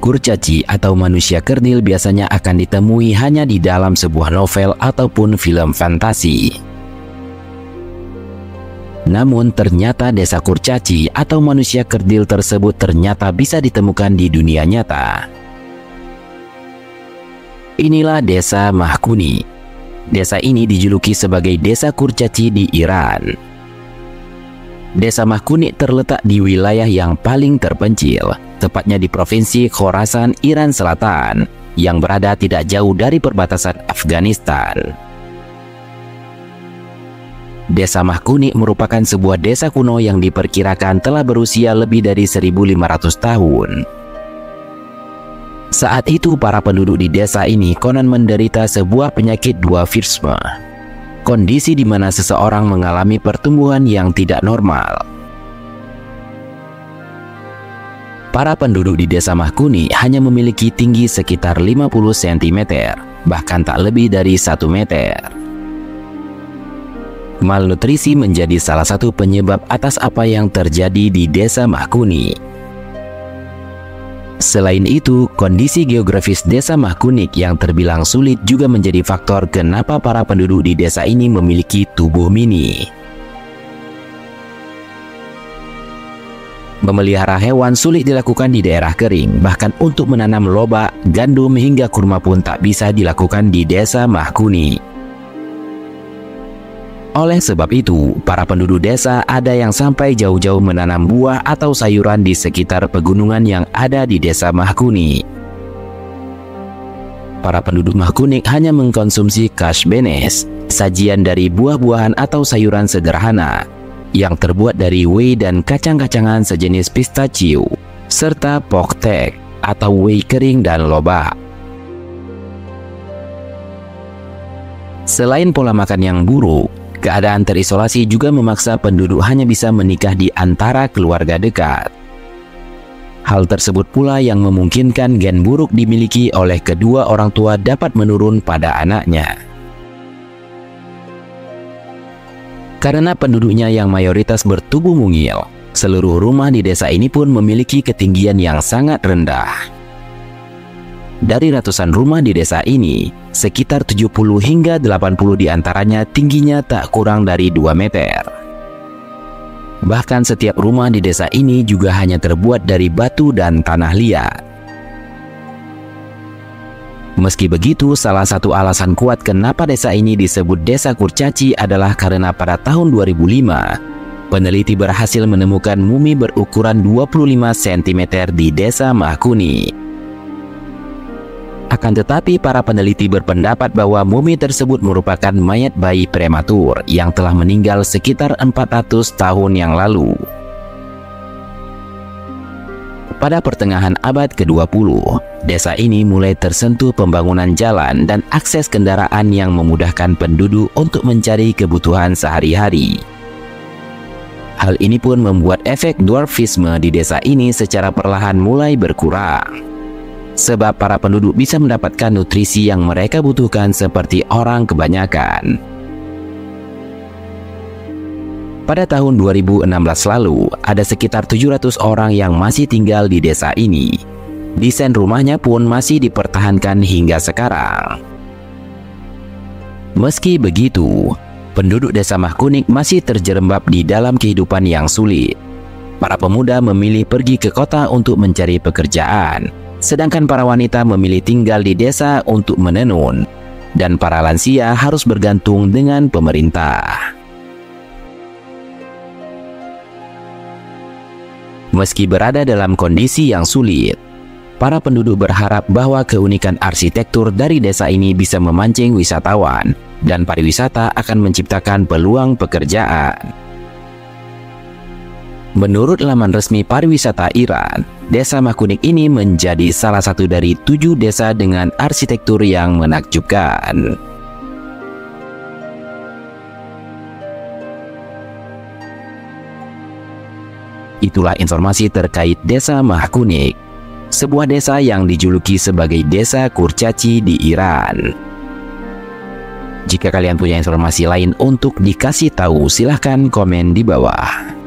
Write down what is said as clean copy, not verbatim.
kurcaci atau manusia kerdil biasanya akan ditemui hanya di dalam sebuah novel ataupun film fantasi. Namun ternyata desa kurcaci atau manusia kerdil tersebut ternyata bisa ditemukan di dunia nyata. Inilah desa Mahkuni. Desa ini dijuluki sebagai desa kurcaci di Iran. Desa Mahkuni terletak di wilayah yang paling terpencil, tepatnya di provinsi Khorasan, Iran Selatan, yang berada tidak jauh dari perbatasan Afghanistan. Desa Mahkuni merupakan sebuah desa kuno yang diperkirakan telah berusia lebih dari 1.500 tahun. Saat itu para penduduk di desa ini konon menderita sebuah penyakit dwarfisme, kondisi di mana seseorang mengalami pertumbuhan yang tidak normal. Para penduduk di desa Mahkuni hanya memiliki tinggi sekitar 50 cm, bahkan tak lebih dari 1 meter. Malnutrisi menjadi salah satu penyebab atas apa yang terjadi di desa Mahkuni. Selain itu, kondisi geografis desa Mahkunik yang terbilang sulit juga menjadi faktor kenapa para penduduk di desa ini memiliki tubuh mini. Memelihara hewan sulit dilakukan di daerah kering, bahkan untuk menanam lobak, gandum hingga kurma pun tak bisa dilakukan di desa Mahkuni. Oleh sebab itu, para penduduk desa ada yang sampai jauh-jauh menanam buah atau sayuran di sekitar pegunungan yang ada di desa Mahkuni. Para penduduk Mahkunik hanya mengkonsumsi kashbenes, sajian dari buah-buahan atau sayuran sederhana, yang terbuat dari whey dan kacang-kacangan sejenis pistachio, serta poktek atau whey kering dan lobak. Selain pola makan yang buruk, keadaan terisolasi juga memaksa penduduk hanya bisa menikah di antara keluarga dekat. Hal tersebut pula yang memungkinkan gen buruk dimiliki oleh kedua orang tua dapat menurun pada anaknya. Karena penduduknya yang mayoritas bertubuh mungil, seluruh rumah di desa ini pun memiliki ketinggian yang sangat rendah. Dari ratusan rumah di desa ini, sekitar 70 hingga 80 diantaranya tingginya tak kurang dari 2 meter. Bahkan setiap rumah di desa ini juga hanya terbuat dari batu dan tanah liat. Meski begitu, salah satu alasan kuat kenapa desa ini disebut desa kurcaci adalah karena pada tahun 2005, peneliti berhasil menemukan mumi berukuran 25 cm di desa Mahkuni. Akan tetapi para peneliti berpendapat bahwa mumi tersebut merupakan mayat bayi prematur yang telah meninggal sekitar 400 tahun yang lalu. Pada pertengahan abad ke-20, desa ini mulai tersentuh pembangunan jalan dan akses kendaraan yang memudahkan penduduk untuk mencari kebutuhan sehari-hari. Hal ini pun membuat efek dwarfisme di desa ini secara perlahan mulai berkurang. Sebab para penduduk bisa mendapatkan nutrisi yang mereka butuhkan seperti orang kebanyakan. Pada tahun 2016 lalu, ada sekitar 700 orang yang masih tinggal di desa ini. Desain rumahnya pun masih dipertahankan hingga sekarang. Meski begitu, penduduk desa Mahkunik masih terjerembab di dalam kehidupan yang sulit. Para pemuda memilih pergi ke kota untuk mencari pekerjaan, sedangkan para wanita memilih tinggal di desa untuk menenun, dan para lansia harus bergantung dengan pemerintah. Meski berada dalam kondisi yang sulit, para penduduk berharap bahwa keunikan arsitektur dari desa ini bisa memancing wisatawan, dan pariwisata akan menciptakan peluang pekerjaan. Menurut laman resmi pariwisata Iran, desa Mahkunik ini menjadi salah satu dari 7 desa dengan arsitektur yang menakjubkan. Itulah informasi terkait desa Mahkunik, sebuah desa yang dijuluki sebagai desa kurcaci di Iran. Jika kalian punya informasi lain untuk dikasih tahu, silahkan komen di bawah.